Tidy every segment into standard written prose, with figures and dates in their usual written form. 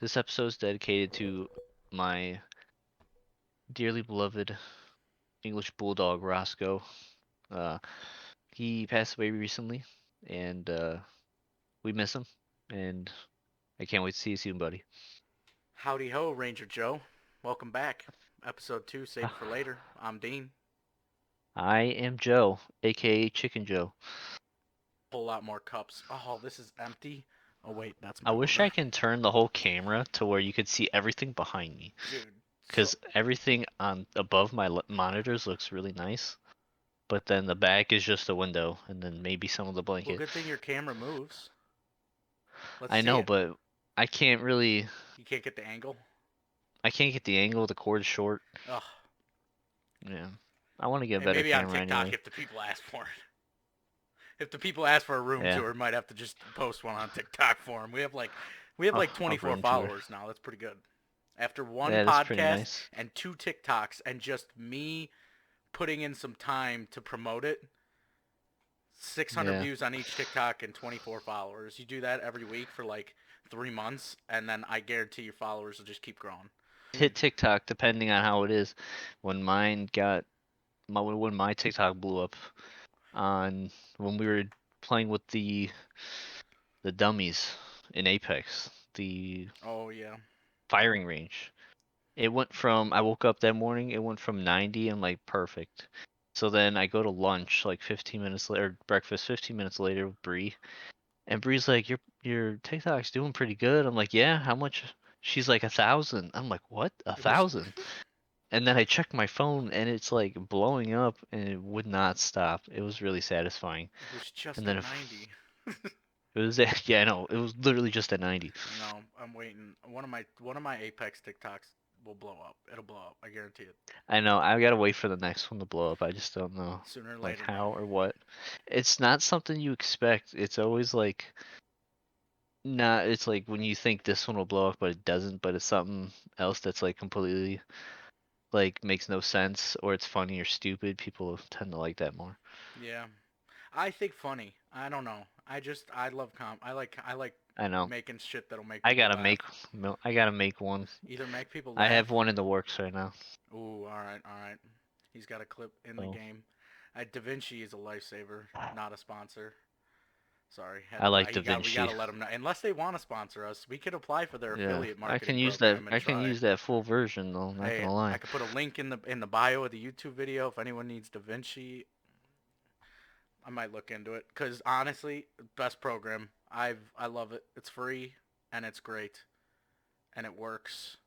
This episode is dedicated to my dearly beloved English bulldog Roscoe. Uh, he passed away recently, and we miss him. And I can't wait to see you soon, buddy. Howdy ho, Ranger Joe. Welcome back. Episode 2, Save It for Later. I'm Dean. I am Joe, aka Chicken Joe. Whole lot more cups. Oh, this is empty. Oh, wait, that's I my wish order. I can turn the whole camera to where you could see everything behind me, Dude, so, because everything on above my monitors looks really nice. But then the back is just a window, and then maybe some of the well, blanket. good thing your camera moves. Let's I see know, it. but I can't really. You can't get the angle? I can't get the angle. The cord is short. Ugh. Yeah. I want to get a Hey, better maybe on camera TikTok anyway. if the people ask for it. If the people ask for a room Yeah. tour, might have to just post one on TikTok for them. We have like A 24 room tour. followers now. That's pretty good. After one Yeah, that's pretty podcast nice. and 2 TikToks and just me putting in some time to promote it, 600 Yeah. views on each TikTok and 24 followers. You do that every week for like 3 months, and then I guarantee your followers will just keep growing. Hit TikTok depending on how it is. When my TikTok blew up on when we were playing with the dummies in Apex, the Oh yeah. firing range. I woke up that morning, it went from 90 and like perfect. So then I go to lunch like 15 minutes later, breakfast 15 minutes later with Bree. And Bree's like, your TikTok's doing pretty good. I'm like, yeah, how much? She's like 1,000. I'm like, what? A It was thousand? And then I checked my phone and it's like blowing up and it would not stop. It was really satisfying. it was And just then at if 90. it was yeah, I know, it was literally just at 90. No, I'm waiting. One of my Apex TikToks will blow up. It'll blow up. I guarantee it. I know, I gotta wait for the next one to blow up. I just don't know Sooner or like later, man. how or what. It's not something you expect. It's always like not it's like when you think this one will blow up but it doesn't, but it's something else that's like completely like makes no sense or it's funny or stupid, people tend to like that more. Yeah. I think funny. I don't know. I love I like I know. making shit that'll make I people gotta laugh. make I gotta make one. Either make people I have laugh. one in the works right now. Ooh, all right, all right. He's got a clip in the So game. DaVinci is a lifesaver, not a sponsor. Sorry, had I to like he got we got DaVinci. to let him know. Unless they want to sponsor us, we could apply for their Yeah, affiliate I can marketing use that. program and I can try. use that full version though. Not Hey, gonna I lie. could put a link in the bio of the YouTube video if anyone needs DaVinci. I might look into it because honestly, best program. I love it. It's free and it's great and it works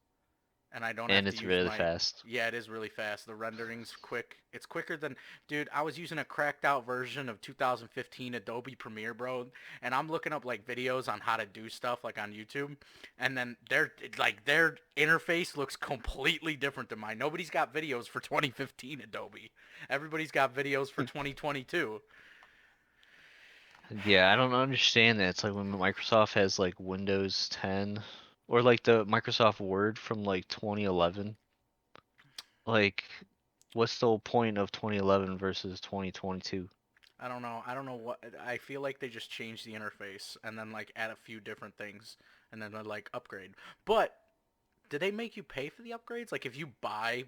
and I don't And have to it's use really my. fast. Yeah, it is really fast. The rendering's quick. It's quicker than, dude. I was using a cracked out version of 2015 Adobe Premiere, bro, and I'm looking up like videos on how to do stuff like on YouTube, and then their interface looks completely different than mine. Nobody's got videos for 2015 Adobe. Everybody's got videos for 2022. Yeah, I don't understand that. It's like when Microsoft has like Windows 10 or like the Microsoft Word from like 2011. Like, what's the whole point of 2011 versus 2022? I don't know. I don't know what. I feel like they just change the interface and then like add a few different things and then like upgrade. But do they make you pay for the upgrades? Like if you buy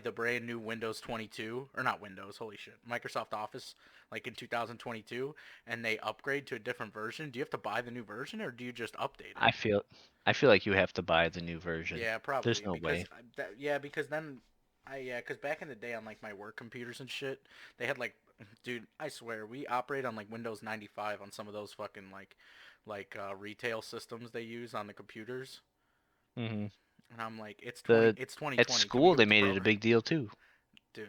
the brand new Windows 22 or not Windows, holy shit, Microsoft Office like in 2022 and they upgrade to a different version, do you have to buy the new version or do you just update it? I feel I feel like you have to buy the new version. Yeah, There's probably no because way. because then because back in the day on like my work computers and shit, they had like dude, I swear we operate on like Windows 95 on some of those fucking retail systems they use on the computers. hmm And I'm like, The it's at 2020. Can we school get they with the made it a program, big deal too. dude?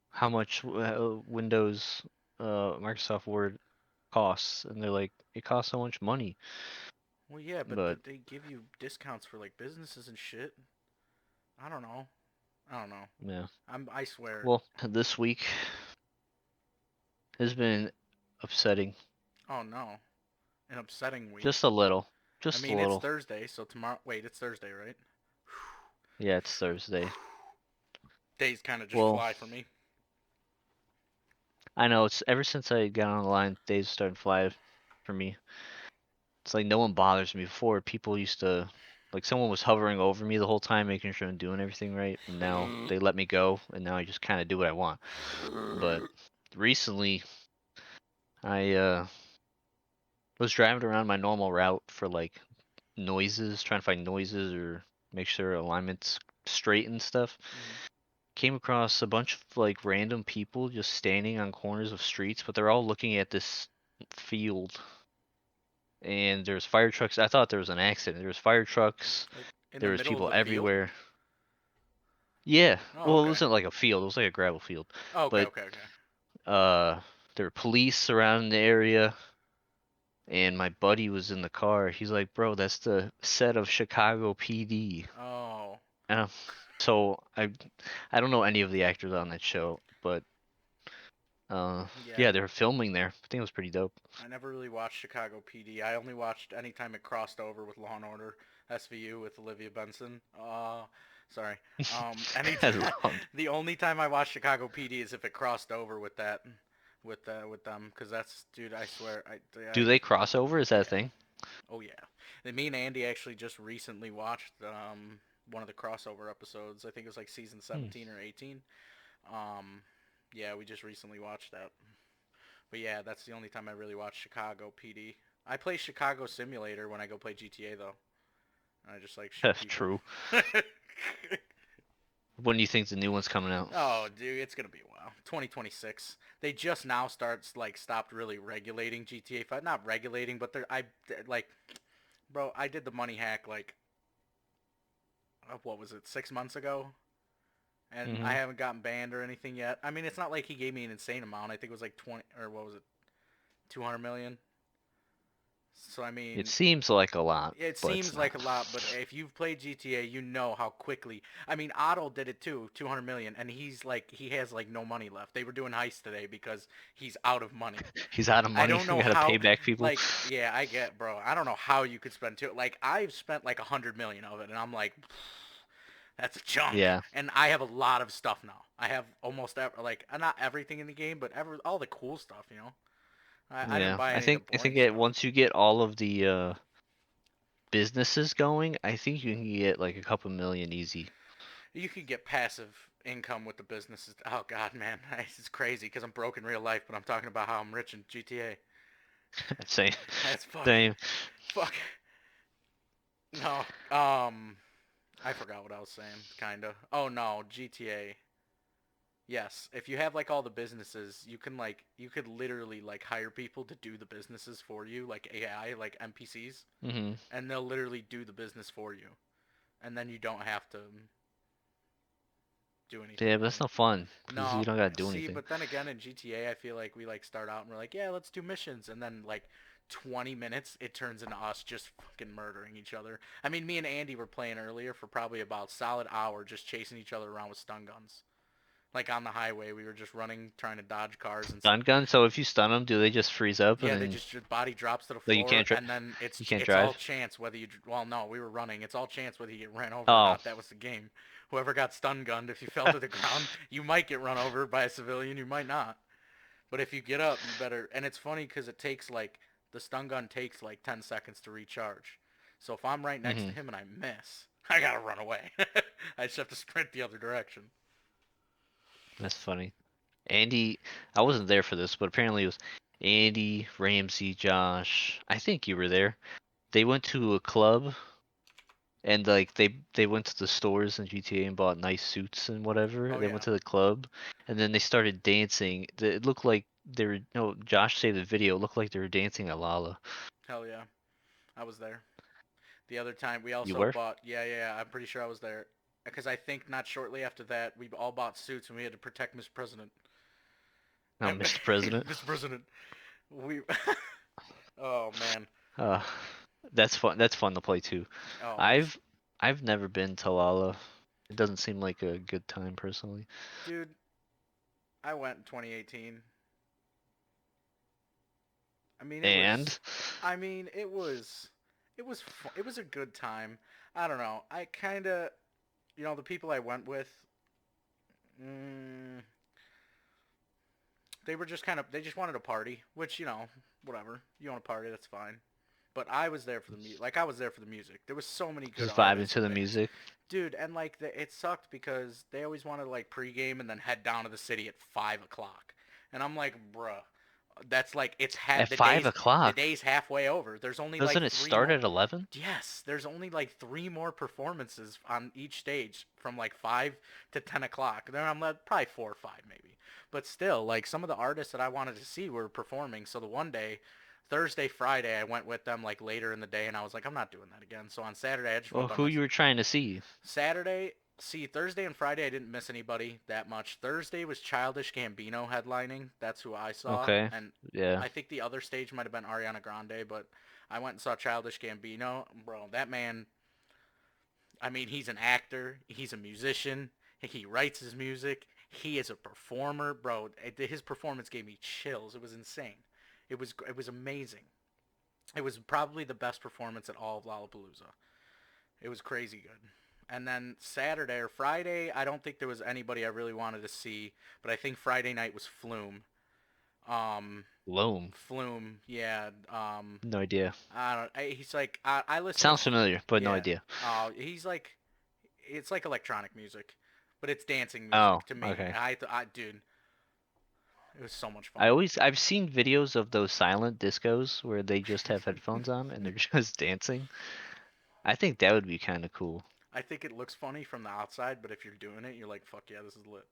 How much Windows Microsoft Word costs, and they're like, it costs so much money. Well, yeah, but But they give you discounts for like businesses and shit. I don't know. I don't know. yeah, I swear. well, this week has been upsetting, Oh no, an upsetting week. just a little, I just a mean, it's little. Thursday, so tomorrow. Wait, it's Thursday, right? Yeah, it's Thursday. Days kind of just Well, fly for me. I know it's ever since I got on the line, days starting to fly for me. It's like no one bothers me. Before, people used to, like, someone was hovering over me the whole time, making sure I'm doing everything right, and now they let me go, and now I just kind of do what I want. But recently, I was driving around my normal route for like noises, trying to find noises or make sure alignment's straight and stuff. Mhm. Came across a bunch of like random people just standing on corners of streets, but they're all looking at this field. And there's fire trucks. I thought there was an accident. There was fire trucks. Like in the There was middle of people the field? everywhere. Yeah. Oh, Well, it okay. wasn't like a field. It was like a gravel field. Oh, okay, But okay, okay. uh, there were police surrounding the area. And my buddy was in the car. He's like, "Bro, that's the set of Chicago PD." Oh, And so I don't know any of the actors on that show, but yeah. yeah, they were filming there. I think it was pretty dope. I never really watched Chicago PD. I only watched anytime it crossed over with Law and Order SVU with Olivia Benson. Sorry. That's Anytime, long. the only time I watched Chicago PD is if it crossed over with that, with them, because that's, dude, I swear, Do they cross over? Is that a yeah, thing? oh yeah. And me and Andy actually just recently watched one of the crossover episodes. I think it was like season Hmm. 17 or 18. Um, yeah, we just recently watched that. But yeah, that's the only time I really watch Chicago PD. I play Chicago Simulator when I go play GTA though. I just like shoot That's people. true. When do you think the new one's coming out? Oh, dude, it's gonna be a while. 2026. They just now stopped really regulating GTA 5. Not regulating, but like, bro, I did the money hack like what was it, 6 months ago, and I Hmm. haven't gotten banned or anything yet. I mean, it's not like he gave me an insane amount. I think it was like 20 or what was it, 200 million. So I It mean, seems like a lot, it but it's seems like not. a lot, but if you've played GTA, you know how quickly. I mean, Otto did it too, 200 million, and he has like no money left. They were doing heists today because he's out of money. He's out of I money. don't We know gotta how. pay back people. Like, yeah, I get, bro. I don't know how you could spend two. Like, I've spent like 100 million of it, and I'm like, that's a chunk. Yeah, And I have a lot of stuff now. I have almost like not everything in the game, but all the cool stuff. You know, I didn't yeah. buy I any of the think I boring think it, stuff. once you get all of the businesses going, I think you can get like a couple million easy. You could get passive income with the businesses. Oh God, man, it's crazy because I'm broke in real life, but I'm talking about how I'm rich in GTA. Same, That's fuck, same. fuck. No, I forgot what I was saying. Kinda. Oh no, GTA. Yes, if you have like all the businesses, you could literally like hire people to do the businesses for you, like AI, like NPCs, Hmm. and they'll literally do the business for you, and then you don't have to do anything Yeah, but that's really. not fun because No, you don't gotta do see, anything. but then again in GTA, I feel like we like start out and we're like, yeah, let's do missions, and then like 20 minutes, it turns into us just fucking murdering each other. I mean, me and Andy were playing earlier for probably about solid hour, just chasing each other around with stun guns. Like on the highway, we were just running, trying to dodge cars and. Stun gun. So if you stun them, do they just freeze up and Yeah, they then just your body drops to the like you floor, can't and then you can't it's all drive? chance whether you. Well, no, we were running. It's all chance whether you get ran over or Oh, not. That was the game. Whoever got stun gunned, if you fell to the ground, you might get run over by a civilian. You might not. But if you get up, you better. And it's funny because it takes like the stun gun takes like 10 seconds to recharge. So if I'm right next to hmm, him and I miss, I gotta run away. I just have to sprint the other direction. that's funny. Andy, I wasn't there for this, but apparently it was Andy, Ramsey, Josh. I think you were there. They went to a club and like they went to the stores in GTA and bought nice suits and whatever. Oh They went yeah, to the club and then they started dancing. It looked like they were no, Josh saved the video. It looked like they were dancing a Lala. hell yeah, I was there. The other time we You also were? bought. Yeah, yeah, yeah, I'm pretty sure I was there. Because I think not shortly after that, we all bought suits and we had to protect Mr. President. No, Mr. President. Mr. President. We. Oh man. Uh, that's fun. That's fun to play too. Oh, it's I've I've never been to Lala. It doesn't seem like a good time personally. dude. I went in 2018. I mean, it was. And I mean, it was. It was. It was a good time. I don't know. I kind of. The people I went with. Mm, they were just kind of. They just wanted a party, which whatever. You want to party, that's fine. But I was there for the music. Like I was there for the music. There was so many good Just vibing artists to and the bands, music. dude. And like it sucked because they always wanted to like pregame and then head down to the city at 5 o'clock, and I'm like, bruh, that's like it's had At 5 o'clock. the day's halfway over. There's only like Doesn't it three start more. at 11? Yes, there's only like three more performances on each stage from like 5 to 10 o'clock. Then I'm like probably 4 or 5 maybe, but still, like some of the artists that I wanted to see were performing. So the one day, Thursday, Friday, I went with them like later in the day, and I was like, I'm not doing that again. So on Saturday, I just Well, went by who you myself. were trying to see? Saturday, see Thursday and Friday, I didn't miss anybody that much. Thursday was Childish Gambino headlining. That's who I saw, Okay. and Yeah. I think the other stage might have been Ariana Grande, but I went and saw Childish Gambino. Bro, that man, I mean, he's an actor, he's a musician, he writes his music, he is a performer, bro. His performance gave me chills. It was insane. It was amazing. It was probably the best performance at all of Lollapalooza. It was crazy good. And then Saturday or Friday, I don't think there was anybody I really wanted to see, but I think Friday night was Flume. Um, Loam. Flume, yeah. No idea. I don't. He's like I listen to Sounds familiar, but no yeah. idea. He's like it's like electronic music, but it's dancing Oh, music to me. okay. I dude, it was so much fun. I've seen videos of those silent discos where they just have headphones on and they're just dancing. I think that would be kind of cool. I think it looks funny from the outside, but if you're doing it, you're like, fuck yeah, this is lit.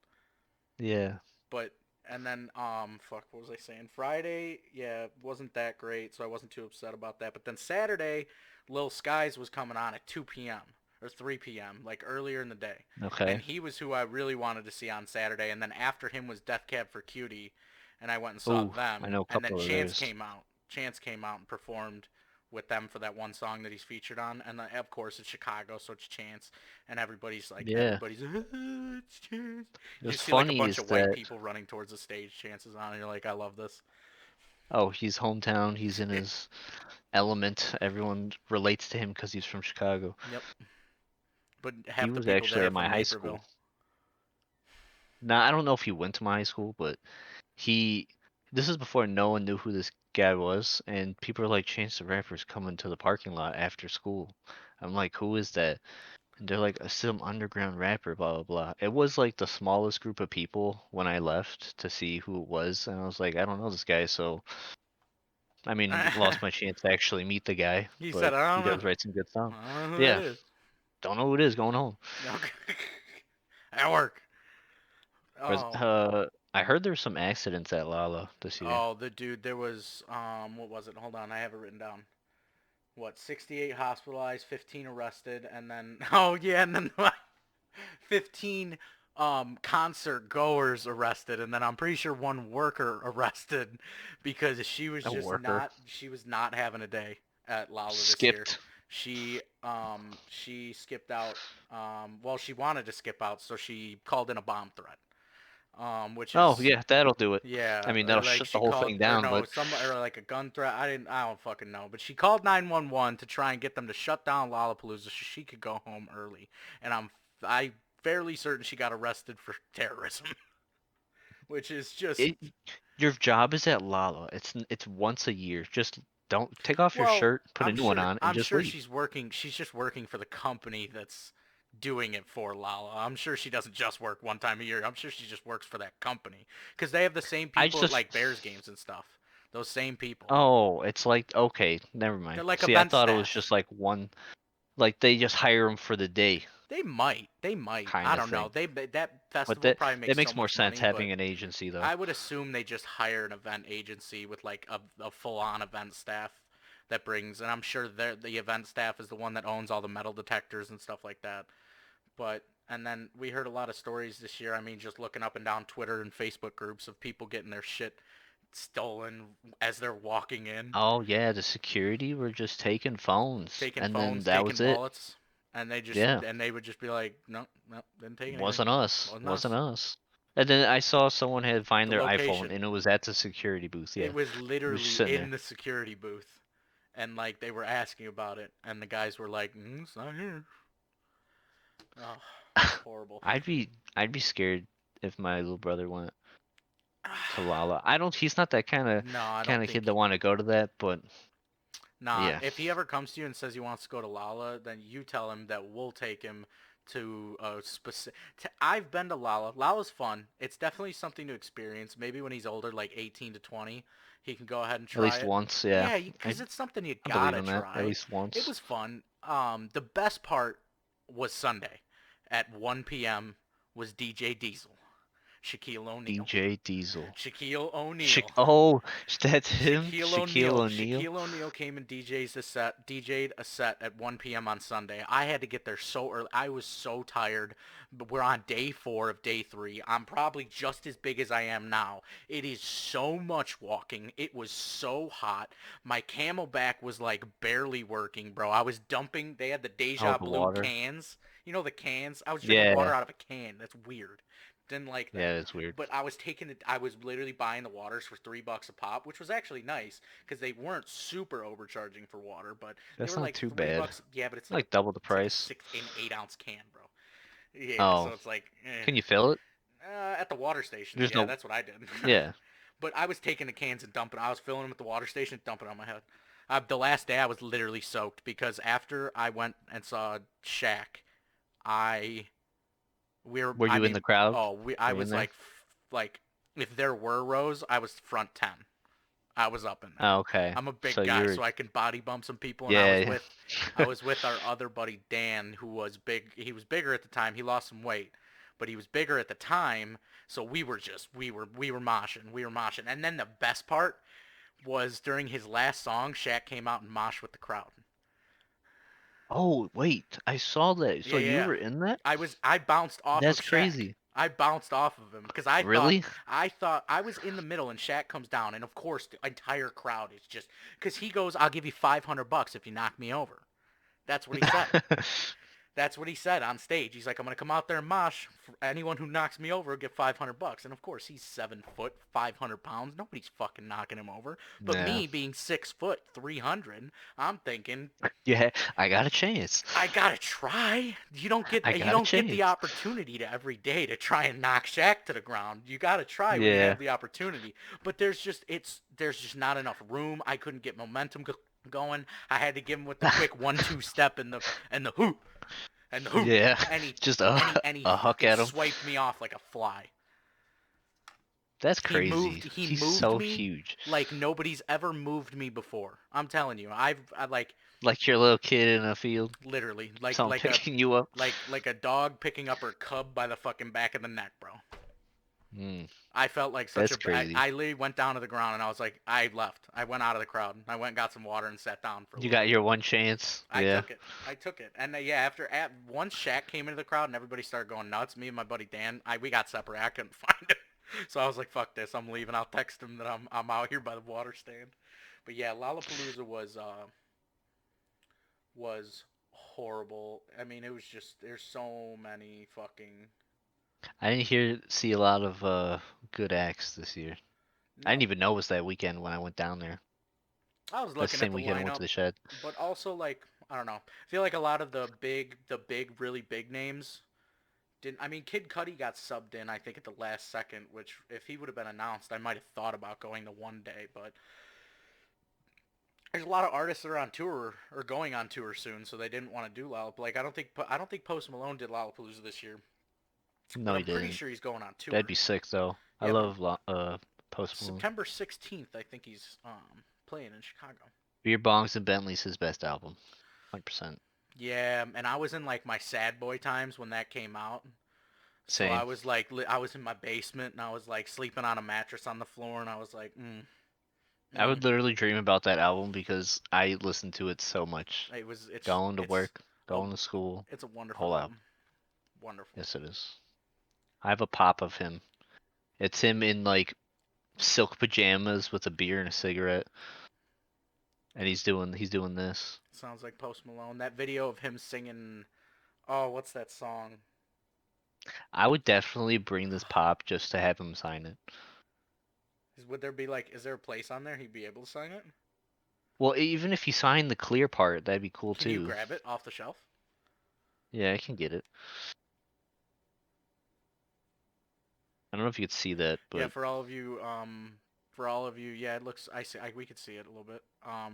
Yeah. But and then fuck, what was I saying? Friday, yeah, wasn't that great, so I wasn't too upset about that. But then Saturday, Lil Skies was coming on at 2 p.m. or 3 p.m. like earlier in the day, and Okay. he was who I really wanted to see on Saturday. And then after him was Death Cab for Cutie, and I went and saw Ooh, I them. know a And then couple of Chance those. came out. Chance came out and performed with them for that one song that he's featured on. And of course it's Chicago, so it's Chance, and Yeah. everybody's it's Chance. You What's just see like a funny bunch is of white that people running towards the stage, chances on, and you're like, I love this. oh, he's hometown. He's in his element. Everyone relates to him because he's from Chicago. Yep. But He half the was people actually there at my from high Naperville. school. Now, I don't know if he went to my high school, but he. This is before no one knew who this guy was, and people are like, Chance the Rapper's coming to the parking lot after school. I'm like, who is that? And they're like, some underground rapper, blah blah blah. It was like the smallest group of people when I left to see who it was, and I was like, I don't know this guy, so I mean, lost my chance to actually meet the guy, He said, but I he don't know. does write some good songs. I don't know who that Yeah, is. don't know who it is. Going home. Okay. At work. Oh. I heard there's some accidents at Lala this year. Oh, the dude, there was, what was it? Hold on, I have it written down. What, 68 hospitalized, 15 arrested, and then, oh yeah, and then 15 concert goers arrested, and then I'm pretty sure one worker arrested because A worker she was not having a day at Lala this year. skipped. She skipped out. Well, she wanted to skip out, so she called in a bomb threat. Which Oh is yeah, that'll do it. I yeah, mean, or that'll like shut the she whole called thing or down. no, But some or like a gun threat. I don't fucking know, but she called 911 to try and get them to shut down Lollapalooza so she could go home early. And I fairly certain she got arrested for terrorism, which is just it, your job is at Lala. It's once a year. Just don't take off your well, shirt, put a new one on, and I'm just sure leave. she's working. She's just working for the company that's doing it for Lala. I'm sure she doesn't just work one time a year. I'm sure she just works for that company because they have the same I people at just like Bears games and stuff. Those same people. oh, it's like okay, never They're mind. like See, I event thought it was staff. just like one, like they just hire them for the day They might. They might. kind I of don't know. thing. That But festival that probably that makes so makes more much sense money, but having an agency though. I would assume they just hire an event agency with like a full-on event staff that brings, and I'm sure the event staff is the one that owns all the metal detectors and stuff like that. But and then we heard a lot of stories this year. I mean, just looking up and down Twitter and Facebook groups of people getting their shit stolen as they're walking in, Oh yeah, the security were just taking phones, taking and then phones, that taking was it. wallets, and Yeah, they would just be like, no, no, didn't take anything. wasn't us, Wasn't wasn't us. us. And then I saw someone had find The their iPhone, location. and it was at the security booth. It Yeah, was it was just literally sitting in there. the security booth, and like they were asking about it, and the guys were like, "It's not here." Oh, it's horrible. I'd be scared if my little brother went to Lala. I don't. He's not that kind of No, I kind don't of kid think. that want to go to that, but Nah, Yeah, if he ever comes to you and says he wants to go to Lala, then you tell him that we'll take him to a specific. I've been to Lala. Lala's fun. It's definitely something to experience. Maybe when he's older, like 18 to 20, he can go ahead and at try least it. once. Yeah, Yeah, I because it's something you I believe gotta in that. At try. least It once. was fun. The best part was Sunday, at 1 p.m. was DJ Diesel, Shaquille O'Neal, DJ Diesel. Shaquille O'Neal. Oh, that's him. Shaquille Shaquille O'Neal. O'Neal. Shaquille O'Neal came and DJ'd a set at 1 p.m. on Sunday. I had to get there so early. I was so tired. But we're on day 4 of day 3. I'm probably just as big as I am now. It is so much walking. It was so hot. My Camelback was like barely working, bro. I was dumping. They had the Oh, Deja the Blue water. cans. You know the cans? I was drinking water Yeah, out of a can. That's weird. Didn't like that. yeah, it's weird. But I was taking it. I was literally buying the waters for $3 a pop, which was actually nice because they weren't super overcharging for water, but they That's were not like too three bad. bucks. Yeah, but it's like a Like double the it's like a price. 6 and 8 ounce can, bro. Yeah, so Oh, it's like can you fill it? at the water stations. There's Yeah, no. that's what I did. Yeah. But I was taking the cans and dumping. I was filling them at the water station, dumping on my head. The last day I was literally soaked because after I went and saw Shaq, I Were I you in mean, the crowd? I Were you in was there? like if there were rows, I was front 10. I was up in there. Oh, okay. I'm a So big guy, you're. so I can body bump some people. And Yeah. I was with our other buddy Dan, who was big. He was bigger at the time. He lost some weight, but he was bigger at the time. So we were moshing, And then the best part was during his last song, Shaq came out and moshed with the crowd. Oh, wait. I saw that. So Yeah, you yeah. were in that? I bounced off of That's Shaq. crazy. I bounced off of him because Really? I thought I was in the middle and Shaq comes down and of course the entire crowd is just because he goes, I'll give you $500 if you knock me over. That's what he said. That's what he said on stage. He's like, I'm gonna come out there and mosh. For anyone who knocks me over will get $500. And of course, he's 7 foot, 500 pounds. Nobody's fucking knocking him over. But Yeah. me being 6 foot, 300, I'm thinking Yeah, I got a chance. I gotta try. I You got a don't get the chance. opportunity to every day to try and knock Shaq to the ground. You gotta try when you Yeah. have the opportunity. But there's just not enough room. I couldn't get momentum going. I had to give him with the quick 1-2 step and the hoop and the hoop, Yeah. and he Just and he a huck fucking at him. swiped me off like a fly. That's crazy. He He's moved so me huge. like nobody's ever moved me before. I'm telling you, I like Like your little kid in a field. literally Someone picking you up. like a dog picking up her cub by the fucking back of the neck, bro. Mm, I felt like that's crazy. I literally went down to the ground and I was like, I left. I went out of the crowd. I went and got some water and sat down for a You little got bit. your one chance. I Yeah. took it. I took it. And yeah, once Shaq came into the crowd and everybody started going nuts, me and my buddy Dan, we got separated. I couldn't find him. So I was like, fuck this. I'm leaving. I'll text him that I'm out here by the water stand. But yeah, Lollapalooza was horrible. I mean, it was just there's so many fucking I didn't see a lot of good acts this year. I didn't no. even know it was that weekend when I went down there. I was That's the looking at same the weekend I went to lineup, the shed. but also like I don't know. I feel like a lot of really big names didn't. I mean, Kid Cudi got subbed in. I think at the last second, which if he would have been announced, I might have thought about going to one day. But there's a lot of artists that are on tour or going on tour soon, so they didn't want to do Lollapalooza. Like I don't think Post Malone did Lollapalooza this year, No, but he I'm pretty didn't. sure he's going on That'd tour. be sick though. I Yeah, but love Post Malone. September 16th, I think he's playing in Chicago. Beer Bongs and Bentley's his best album. 100%. Yeah, and I was in like my sad boy times when that came out. So I Same. was like, I was in my basement and I was like sleeping on a mattress on the floor and I was like, I mm. would literally dream about that album because I listened to it so much. Going to work, a going to school, it's a wonderful whole album. album, wonderful. Yes, it is. I have a pop of him. It's him in like silk pajamas with a beer and a cigarette, and he's doing this. Sounds like Post Malone. That video of him singing, oh, what's that song? I would definitely bring this pop just to have him sign it. Would there be like, is there a place on there he'd be able to sign it? Well, even if he signed the clear part, that'd be cool Can you too. grab it off the shelf? Yeah, I can get it. I don't know if you could see that, Yeah, but For all of you, yeah, it looks. I see. We could see it a little bit.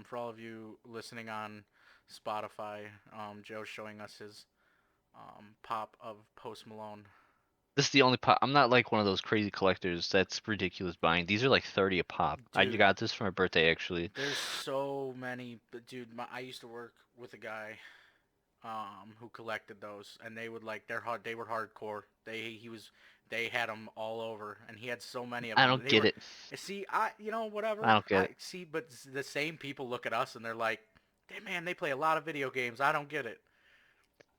For all of you listening on Spotify, Joe's showing us his pop of Post Malone. This is the only pop. I'm not like one of those crazy collectors that's ridiculous buying. These are like 30 a pop. I Dude, got this for my birthday actually. there's so many. But dude, I used to work with a guy who collected those, and they would like they're hard. They were hardcore. They had them all over, and he had so many of I them. don't They get were, it. see, I whatever. don't get I it. see, but the same people look at us and they're like, "Hey, man, they play a lot of video games. I don't get it."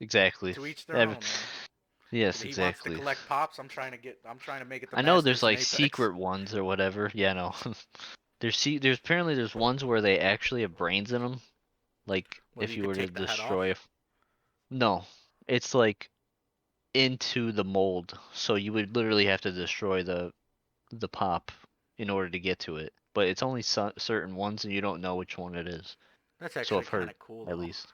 Exactly. To each their Ev- own, man. Yes, He wants to exactly. collect pops. I'm trying to make it the I know there's Masters in like Apex. secret ones or whatever. Yeah, no. There's apparently there's ones where they actually have brains in them. Like Where if you you could were to take the head off. destroy a no, it's like into the mold. So you would literally have to destroy the pop in order to get to it. But it's only certain ones, and you don't know which one it is. That's So actually I've kind heard, of cool at though. least.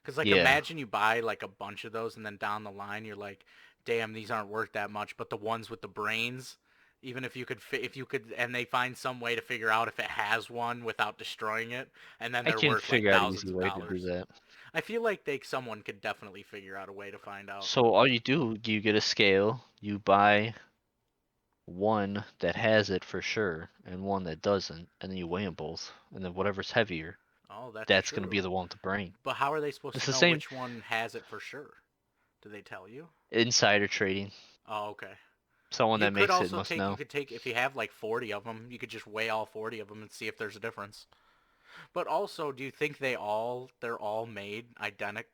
Cause like Yeah, imagine you buy like a bunch of those and then down the line you're like, damn, these aren't worth that much. But the ones with the brains, even if you could and they find some way to figure out if it has one without destroying it, and then I they're can worth like figure out an thousands easy of way to do dollars. that. I feel like someone could definitely figure out a way to find out. So all you do, you get a scale, you buy one that has it for sure, and one that doesn't, and then you weigh them both, and then whatever's heavier, Oh, that's that's gonna be true. the one with the brain. But how are they supposed It's to the know same which one has it for sure? Do they tell you? insider trading. Oh, okay. Someone You that could makes it also must take, know. if you have like 40 of them, you could just weigh all 40 of them and see if there's a difference. But also, do you think they're all made identical?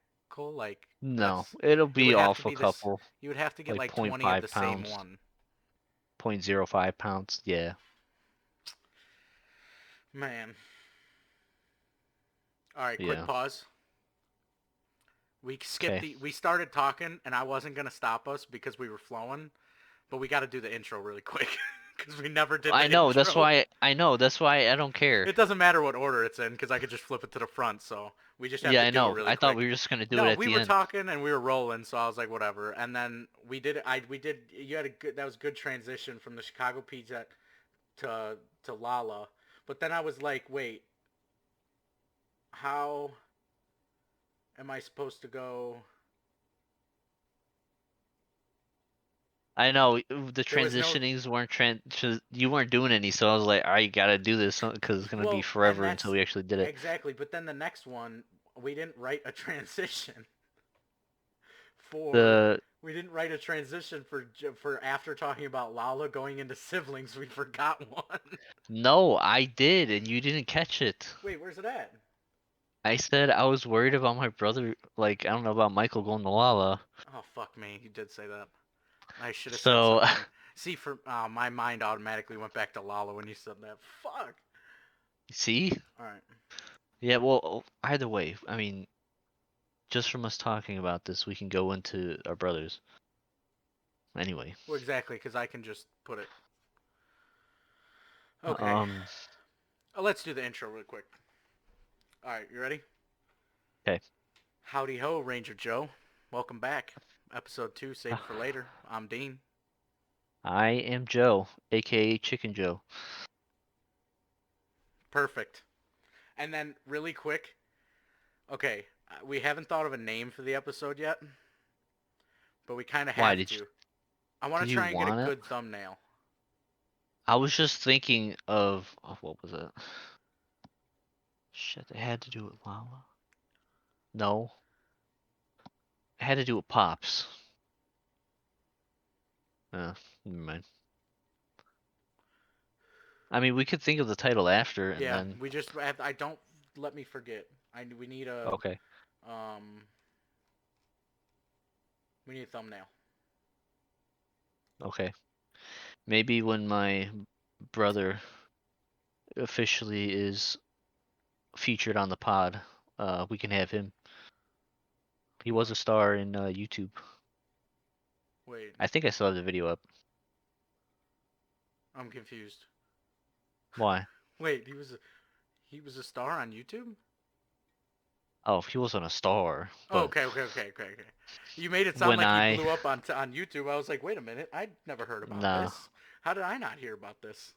Like No, that's it'll it be would have to off a be this. couple, You would have to get like like point 20 of the 0.5 same pounds, one. 0.05 pounds. Yeah, Man. All right, quick yeah. pause. We skipped Okay. the. We started talking, and I wasn't gonna stop us because we were flowing, but we got to do the intro really quick because we never did I the know. That's intro. why. I know. That's why I don't care. It doesn't matter what order it's in because I could just flip it to the front. So we just have Yeah, to I do it know. really I thought we quick. were just gonna do it No, at we the were end. talking and we were rolling, so I was like, whatever. And then we did. We did. You had a good. That was a good transition from the Chicago Pizza to Lala. But then I was like, wait, how am I supposed to go? I know the There was no. transitionings weren't you weren't doing any, so I was like, all right, you gotta do this because it's gonna be Well, and forever until that's we actually did it. exactly. But then the next one, we didn't write a transition for. The We didn't write a transition for after talking about Lala going into siblings. We forgot one. no, I did, and you didn't catch it. Wait, where's it at? I said I was worried about my brother. Like I don't know about Michael going to Lala. Oh fuck me, you did say that. I should have said So something. See, for my mind automatically went back to Lala when you said that. Fuck. see, All right. yeah. Well, either way, I mean, just from us talking about this, we can go into our brothers. Anyway, Well, exactly, because I can just put it. Okay. um, Let's do the intro real quick. All right, you ready? okay. Howdy ho, Ranger Joe. Welcome back. Episode 2, Save It for Later. I'm Dean. I am Joe, aka Chicken Joe. Perfect. And then, really quick, okay, we haven't thought of a name for the episode yet, but we kind of Why have to. I want did to you try and get a want it? good thumbnail. I was just thinking of what was it? Shit, it had to do with Lala. No, it had to do with Pops. Never mind. I mean, we could think of the title after, and Yeah, then we just have, I don't let me forget. We need a okay, um we need a thumbnail. okay. Maybe when my brother officially is featured on the pod, we can have him. He was a star in YouTube. Wait, I think I still have the video up. I'm confused. Why? Wait, he was a star on YouTube? Oh, he wasn't a star, Oh, but okay. You made it sound when like he I blew up on YouTube. I was like, wait a minute, I never heard about nah, this. How did I not hear about this?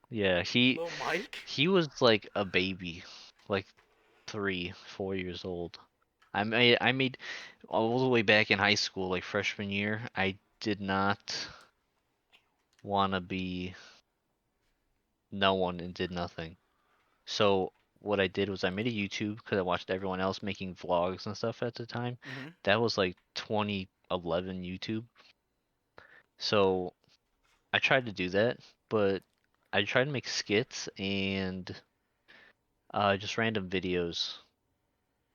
Yeah, Lil Mike. he was like a baby, like 3, 4 years old. I made all the way back in high school, like freshman year. I did not want to be no one and did nothing. So what I did was I made a YouTube because I watched everyone else making vlogs and stuff at the time. Hmm. That was like 2011 YouTube. So I tried to do that, but I tried to make skits and just random videos.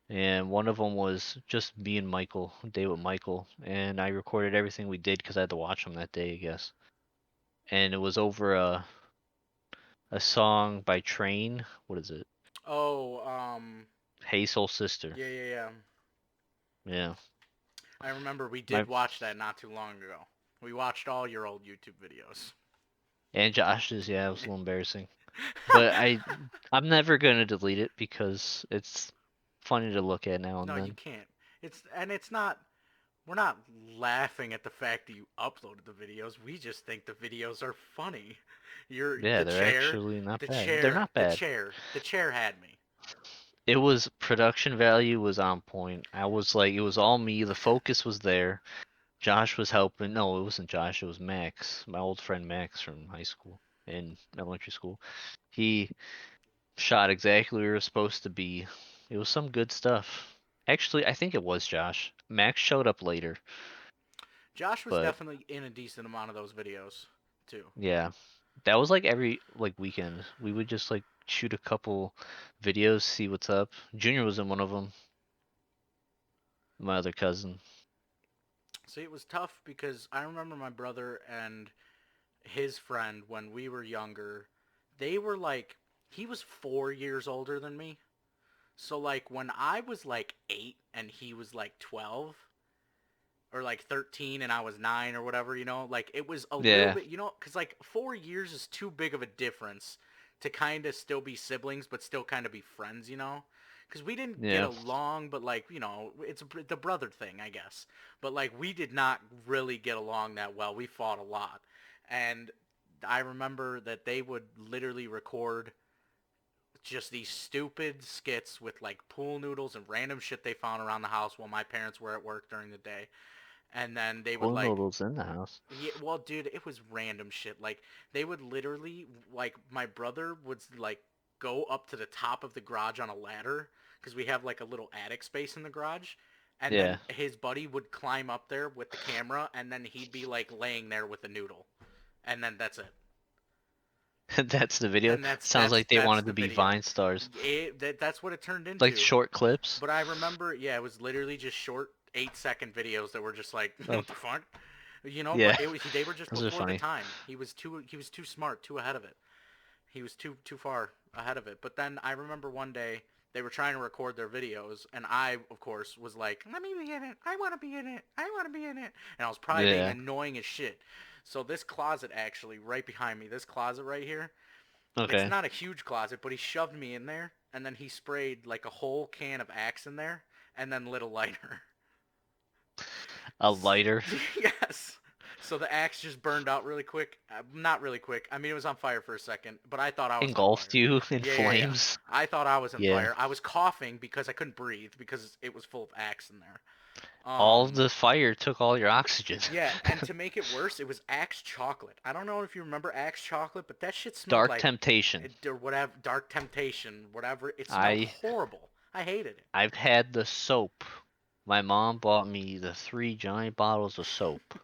And one of them was just me and Michael, day with Michael, and I recorded everything we did because I had to watch them that day, I guess. And it was over a song by Train. What is it? Oh, Hey Soul Sister. yeah, yeah, yeah. Yeah. I remember we My did watch that not too long ago. We watched all your old YouTube videos. and Josh's, yeah, it was a little embarrassing. But I'm never gonna delete it because it's funny to look at now and No, you then. can't. It's not. We're not laughing at the fact that you uploaded the videos. We just think the videos are funny. You're Yeah, they're actually not bad. They're not bad. the chair had me. It was production value was on point. I was like, it was all me. The focus was there. Josh was helping. No, it wasn't Josh. It was Max, my old friend Max from high school and elementary school. He shot exactly where we were supposed to be. It was some good stuff. Actually, I think it was Josh. Max showed up later, Josh was but definitely in a decent amount of those videos too. yeah, that was like every like weekend. We would just like shoot a couple videos, see what's up. Junior was in one of them. My other cousin. See, it was tough because I remember my brother and his friend when we were younger. They were like he was 4 years older than me. So like when I was like 8 and he was like 12, or like 13 and I was 9 or whatever, like it was a little Yeah, bit, cuz like 4 years is too big of a difference to kind of still be siblings but still kind of be friends. Cuz we didn't get yeah. along, but like, it's the brother thing, I guess. But like we did not really get along that well. We fought a lot. And I remember that they would literally record just these stupid skits with like pool noodles and random shit they found around the house while my parents were at work during the day. And then they would Pool like, noodles in the house. yeah, well, dude, it was random shit. Like they would literally, like, my brother would like go up to the top of the garage on a ladder because we have like a little attic space in the garage. And Yeah, then his buddy would climb up there with the camera, and then he'd be like laying there with a noodle, and then that's it. that's the video. Then that's Sounds that's like they that's wanted the to be video. Vine stars, That's what it turned like into. short clips. But I remember, yeah, it was literally just short 8-second videos that were just like, Oh, what the fuck, yeah, But they were just those are before the funny. time. He was too smart, too ahead of it. He was too far ahead of it. But then I remember one day they were trying to record their videos, and I, of course, was like, let me be in it. I want to be in it. I want to be in it. And I was probably being Yeah. annoying as shit. So this closet actually right behind me, this closet right here, it's Okay. not a huge closet, but he shoved me in there, and then he sprayed like a whole can of Axe in there, and then lit a lighter. A lighter Yes. So the Axe just burned out really quick. Not really quick. I mean, it was on fire for a second, but I thought I was on engulfed fire. you in Yeah, yeah, yeah. flames. I thought I was on Yeah. fire. I was coughing because I couldn't breathe because it was full of Axe in there. All of Um, the fire took all your oxygen. yeah, and to make it worse, it was Axe chocolate. I don't know if you remember Axe chocolate, but that shit smelled Dark like Temptation. or whatever, Dark Temptation, whatever. It smelled I horrible. I hated it. I've had the soap. My mom bought me the 3 giant bottles of soap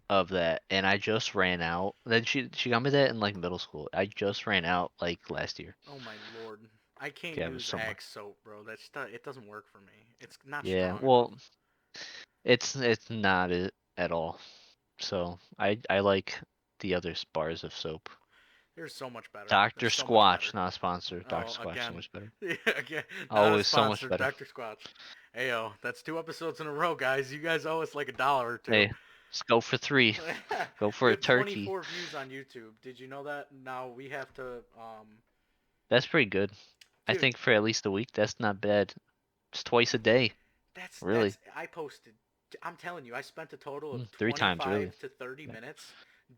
of that, and I just ran out. Then she got me that in like middle school. I just ran out like last year. Oh my lord. I can't Yeah, it was use so much. Axe soap, bro. It doesn't work for me. It's not Yeah, strong enough. well, it's not it at all. So I like the other bars of soap. There's so much better. Dr. There's so much Squatch, better. not a sponsor. Dr. Oh, Squatch, so again. much better. Yeah, again. Not a Always so much sponsor, better. Dr. Squatch. Ayo, that's 2 episodes in a row, guys. You guys owe us like $1 or two. Hey, just go for 3. Go We for a have turkey. 24 views on YouTube. Did you know that? Now we have to, That's pretty good. I dude, think for at least a week, that's not bad. It's twice a day, really. I posted, I'm telling you, I spent a total of 3 times, really. 25 to 30 Yeah. minutes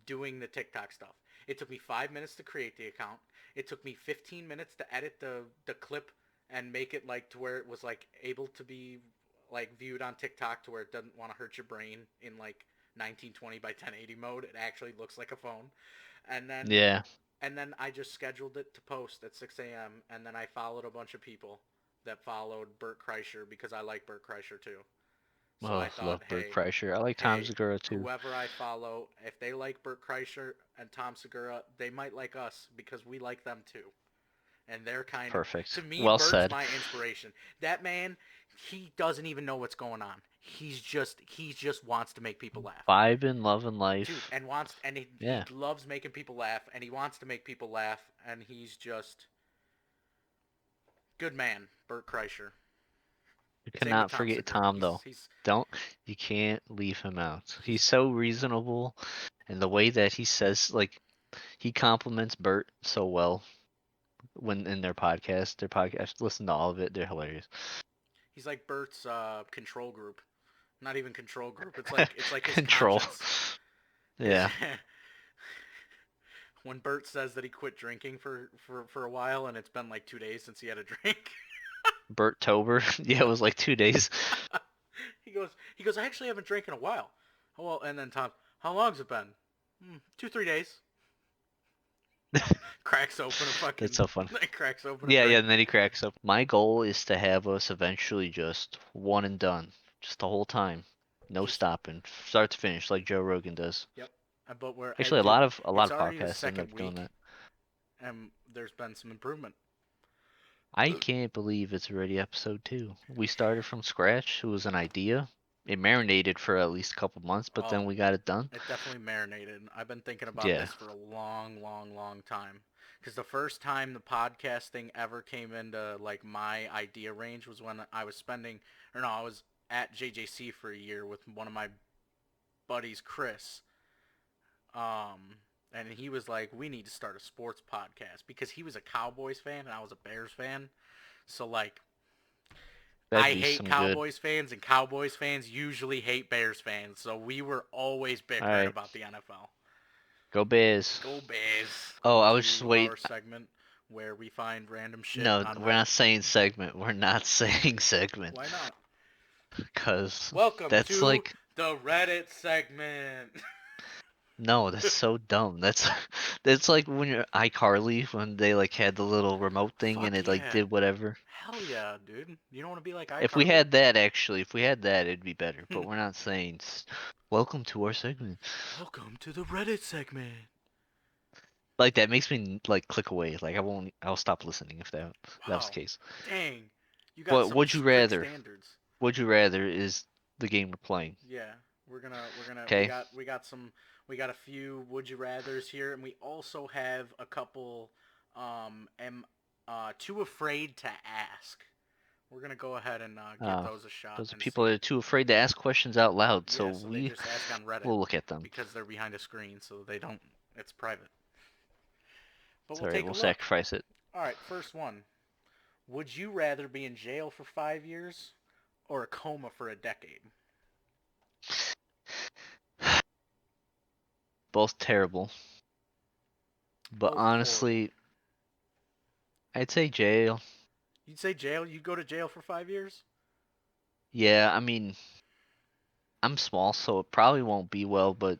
doing the TikTok stuff. It took me 5 minutes to create the account. It took me 15 minutes to edit the clip and make it like to where it was like able to be like viewed on TikTok to where it doesn't want to hurt your brain in like 1920 by 1080 mode. It actually looks like a phone. And then Yeah. I just scheduled it to post at 6 a.m. and then I followed a bunch of people that followed Bert Kreischer because I like Bert Kreischer too. So I Oh, thought, love Bert hey, Kreischer. I like Tom Segura too. whoever I follow, if they like Bert Kreischer and Tom Segura, they might like us because we like them too. And they're kind of, to Perfect. me, Well Bert's said. my inspiration. That man, he doesn't even know what's going on. He just wants to make people laugh. Vibing, loving Dude, life. and he Yeah. loves making people laugh, and he wants to make people laugh, and he's just good man, Bert Kreischer. You Same with cannot Tom forget Segura. Tom though. He's Don't you can't leave him out. he's He's so reasonable, and the way that he says like he compliments Bert so well when in their podcast. Listen to all of it. They're hilarious. he's like Bert's control group. Not even control group. It's like his Control. conscience. His Yeah. when Bert says that he quit drinking for a while and it's been like 2 days since he had a drink. Bert Tober. Yeah, it was like 2 days. he goes, I actually haven't drank in a while. Oh, well, and then Tom, how long's it been? 2, 3 days. Cracks open a That's fucking so fun. cracks open a Yeah, yeah, drink. and then he cracks up. My goal is to have us eventually just one and done. Just the whole time. No Just stopping. Start to finish like Joe Rogan does. yep. But we're Actually, dude, a lot it's of already the podcasts end second up doing week that. and there's been some improvement. I can't believe it's already episode 2. We started from scratch. It was an idea. It marinated for at least a couple months, but Oh, then we got it done. it definitely marinated. I've been thinking about Yeah. this for a long, long, long time. Because the first time the podcasting ever came into like my idea range was when I was spending, or no, I was at JJC for a year with one of my buddies, Chris. And he was like, "We need to start a sports podcast," because he was a Cowboys fan and I was a Bears fan. So like, That'd I be hate some good. Cowboys fans, and Cowboys fans usually hate Bears fans. So we were always bickering Alright. about the NFL. Go Bears. Go Bears. Oh, I On was just to our wait. segment where we find random shit No, on we're Reddit. not saying segment. We're not saying segment. Why not? Cause Welcome that's to like the Reddit segment. no, that's so dumb. That's that's like when you're iCarly when they like had the little remote thing and Fuck it like yeah. did whatever. Hell yeah, dude. You don't want to be like If we iCarly? had that actually, if we had that, it'd be better. But we're not saying welcome to our segment. Welcome to the Reddit segment. Like that makes me like click away. Like I'll stop listening if that was the Wow. case. Dang. You got But some would you strict rather? standards. Would you rather is the game we're playing. Yeah. Okay. We got a few would you rathers here, and we also have a couple am too afraid to ask. We're gonna go ahead and give Uh, those a shot those are and people that see. are too afraid to ask questions out loud, so Yeah, so they we just ask on Reddit will look at them. because they're behind a screen, so they don't. It's private. But It's we'll alright. take a We'll look. sacrifice it. All right, first one. Would you rather be in jail for 5 years or a coma for a decade? Both terrible, but Both horrible. honestly, I'd say jail. You'd say jail? You'd go to jail for 5 years? Yeah, I mean, I'm small, so it probably won't be well, but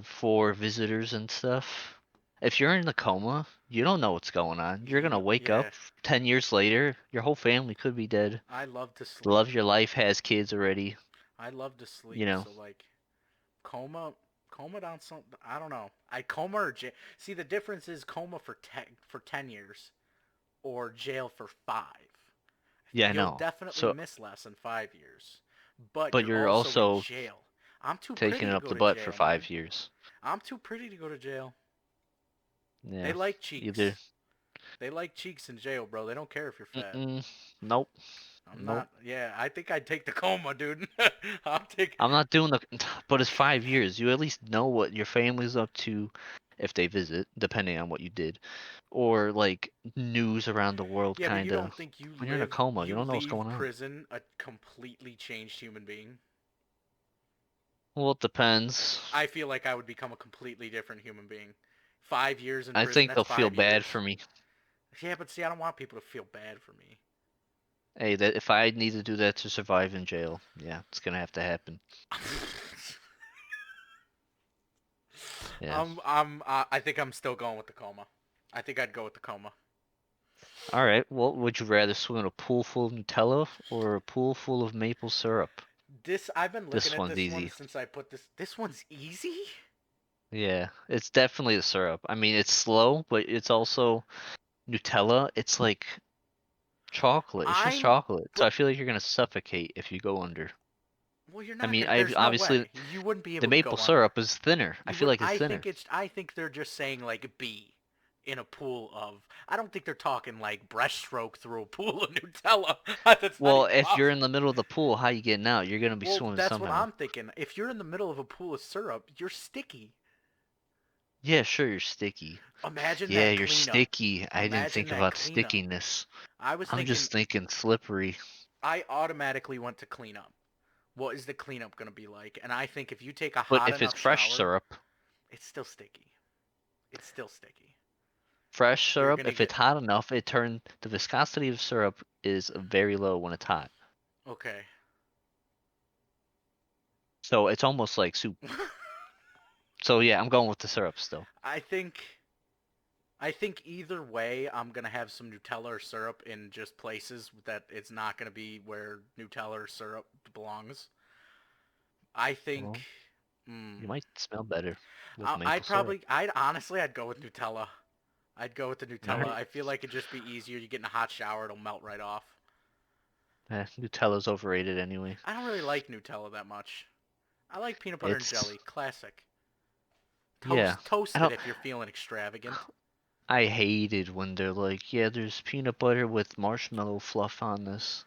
for visitors and stuff. If you're in the coma, you don't know what's going on. You're gonna wake up Yeah. 10 years later, your whole family could be dead. I love to The love sleep. of your life has kids already, I love to you sleep. know. So like coma, coma down some. I don't know. I coma or jail. See, the difference is coma for 10 years or jail for 5. Yeah, I You'll know. definitely So, miss less than 5 years, but but you're you're also in also jail. I'm too taking pretty it to up go the to butt for jail, man. 5 years. I'm too pretty to go to jail. They Yeah, like either. cheeks. They like cheeks in jail, bro. They don't care if you're fat. Mm-mm, nope, I'm nope. not. Yeah, I think I'd take the coma, dude. I'll take. I'm not doing the. But it's 5 years. You at least know what your family's up to if they visit, depending on what you did, or like news around the world, Yeah, but you kind of. don't think When you're in a coma, you you don't know what's leave going on. prison a completely changed human being? Well, it depends. I feel like I would become a completely different human being. 5 years in I prison, think that's they'll feel 5 years. bad for me. Yeah, but see, I don't want people to feel bad for me. Hey, that if I need to do that to survive in jail, yeah, it's gonna have to happen. Yeah. I think I'm still going with the coma. I think I'd go with the coma. All right. Well, would you rather swim in a pool full of Nutella or a pool full of maple syrup? I've been looking This at one's this one easy. since I put this. This one's easy. Yeah, it's definitely the syrup. I mean, it's slow, but it's also Nutella. It's like chocolate. It's just I'm, chocolate. So but I feel like you're gonna suffocate if you go under. well, you're I not mean, gonna. I There's no obviously way you wouldn't be the able to maple go under. syrup is thinner. I You feel would. like it's thinner. I think they're just saying like be in a pool of. I don't think they're talking like breaststroke through a pool of Nutella. That's not Well, even if you're in possible. the middle of the pool, how you getting out? You're gonna be Well, swimming that's what somehow. I'm thinking. If you're in the middle of a pool of syrup, you're sticky. Yeah, sure, you're sticky. Imagine Yeah, that you're cleanup. sticky. I didn't Imagine think that about cleanup. stickiness. I was I'm thinking. just thinking slippery. I automatically went to cleanup. What is the cleanup gonna be like? And I think if you take a But hot if it's enough fresh shower, syrup, it's still sticky. It's still sticky. fresh You're syrup, gonna if get it's hot enough, the viscosity of syrup is very low when it's hot. okay. So it's almost like soup. So yeah, I'm going with the syrup still. I think I think either way, I'm gonna have some Nutella or syrup in just places that it's not gonna be where Nutella or syrup belongs. I think. Well, Mm, you might smell better with maple I'd syrup. probably. I'd honestly. I'd go with Nutella. I'd go with the All Nutella. right. I feel like it'd just be easier. You get in a hot shower, it'll melt right off. Nutella's overrated anyway. I don't really like Nutella that much. I like peanut butter and It's jelly, classic. yeah. I Toast it don't. if you're feeling extravagant. I hated when they're like, yeah, there's peanut butter with marshmallow fluff on this.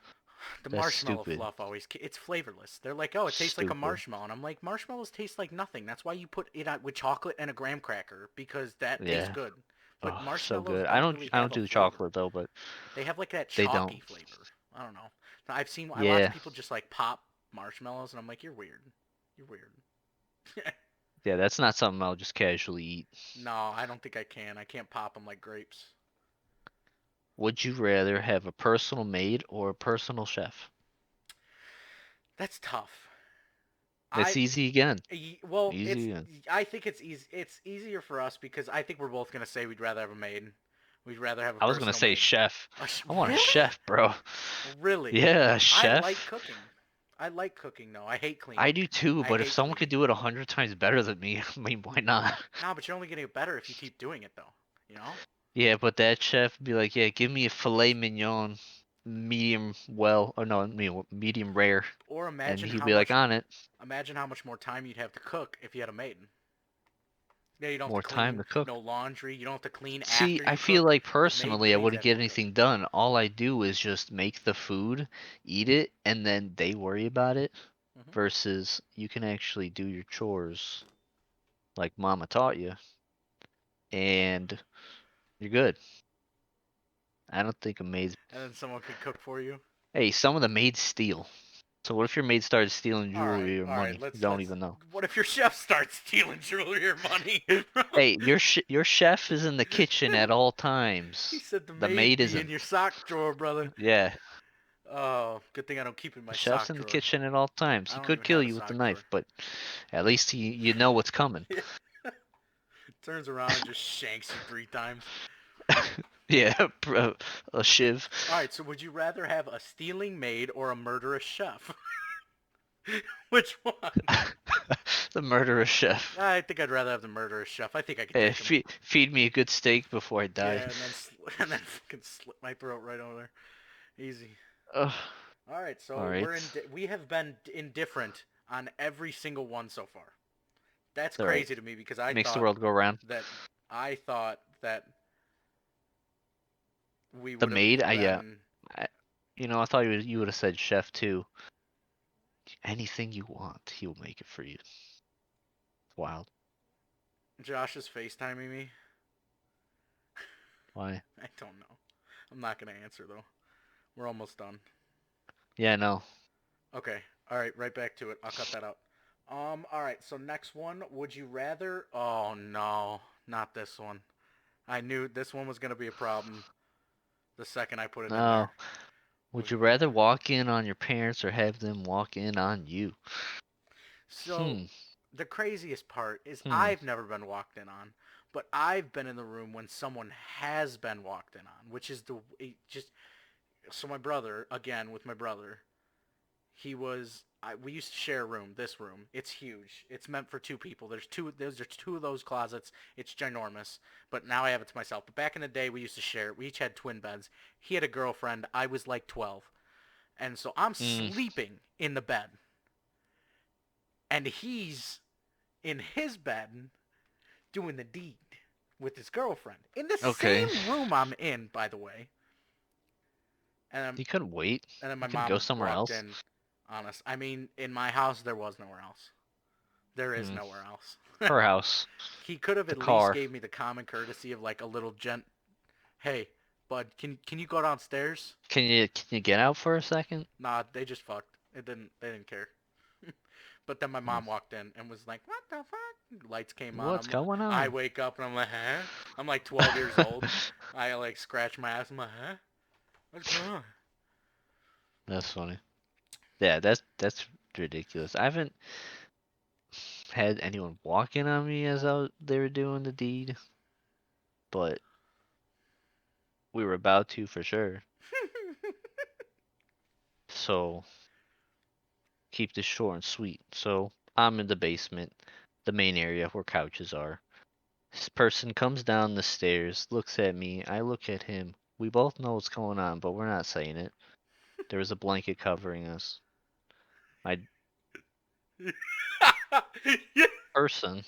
The That's marshmallow stupid. fluff always it's flavorless. They're like, "Oh, it tastes like a Stupid. marshmallow." And I'm like, "Marshmallows taste like nothing. That's why you put it out with chocolate and a graham cracker because that tastes Yeah. good." But Oh, so marshmallows good. don't really I have don't a do the flavor. chocolate though, but They have like that they don't. chalky flavor. I don't know. I watch Yeah. people just like pop marshmallows and I'm like, "You're weird. You're weird." Yeah, that's not something I'll just casually eat. No, I don't think I can. I can't pop them like grapes. Would you rather have a personal maid or a personal chef? That's tough. That's I easy again. well, Easy again. I think it's easy. It's easier for us because I think we're both gonna say we'd rather have a maid. We'd rather have a I was gonna personal say maid. chef. I want a Really? chef, bro. Really? Yeah, a I like chef. cooking. I like cooking though. I hate I cleaning. do too, I but if hate someone could cleaning. do it 100 times better than me, I mean, why not? No, but you're only getting better if you keep doing it though. You know? Yeah, but that chef would be like, yeah, give me a filet mignon, medium well, or no, medium rare, Or and he'd be like on it. imagine how much more time you'd have to cook if you had a maid. Yeah, you don't have to More time clean, to cook. no laundry. You don't have to clean See, after I you feel cook. like The maid personally I cleans wouldn't get after you cook. anything done. All I do is just make the food, eat it, and then they worry about it. Hmm. Versus you can actually do your chores like mama taught you, and you're good. I don't think a maid's. And then someone could cook for you. Hey, some of the maids steal. So what if your maid started stealing jewelry or All right. money? You don't Let's. even know. What if your chef starts stealing jewelry or money? Hey, your chef is in the kitchen at all He times. said the The maid maid be in isn't. your sock drawer, brother. Yeah, Oh, good thing I don't keep it in the my chef's sock in the drawer. kitchen at all times. I He don't could even kill have a you with the sock drawer. knife, but at least you know what's coming. Turns around and just shanks you 3 times. Yeah, a shiv. All right, so would you rather have a stealing maid or a murderous chef? Which one? The murderous chef. I think I'd rather have the murderous chef. I think I could Hey, take him. feed me a good steak before I die. Yeah, and then and then fucking slit my throat right over there. Easy. Ugh. All right, All so right. we have been indifferent on every single one so far. That's All right. crazy to me because Makes the world go round. I thought that we The would have maid, been. I, I thought you would have said chef too. Anything you want, he'll make it for you. Wild. Josh is FaceTiming me. Why? I don't know. I'm not gonna answer though. We're almost done. Yeah, no. Okay. All right. Right back to it. I'll cut that out. All right. So next one, would you rather? Oh no, not this one. I knew this one was gonna be a problem the second I put it in there. No. Would Would you you rather rather? walk in on your parents or have them walk in on you? So Hmm. the craziest part is Hmm. I've never been walked in on, but I've been in the room when someone has been walked in on, which is the it just so my brother again with my brother. We used to share a room. This room, it's huge. It's meant for two people. There's two. There's two of those closets. It's ginormous. But now I have it to myself. But back in the day, we used to share. We each had twin beds. He had a girlfriend. I was like 12, and so I'm Hmm. sleeping in the bed, and he's in his bed doing the deed with his girlfriend in the Okay. same room I'm in, by the way. And You couldn't wait. and then my You couldn't go mom somewhere walked else. in on us. I mean, in my house there was nowhere else. There is Hmm. nowhere else. Her house. He could have The at least car. gave me the common courtesy of like a little hey, bud, can you go downstairs? Can you get out for a second? Nah, they just fucked. They didn't care. But then my Hmm. mom walked in and was like, "What the fuck?" Lights came on. What's going I on? wake up and I'm like, "Huh?" I'm like 12 years old. I like scratch my ass. I'm like, "Huh? What's going on?" That's funny. Yeah, that's ridiculous. I haven't had anyone walking on me as they were doing the deed, but we were about to for sure. So keep this short and sweet. So I'm in the basement, the main area where couches are. This person comes down the stairs, looks at me, I look at him. We both know what's going on, but we're not saying it. There was a blanket covering us. My You person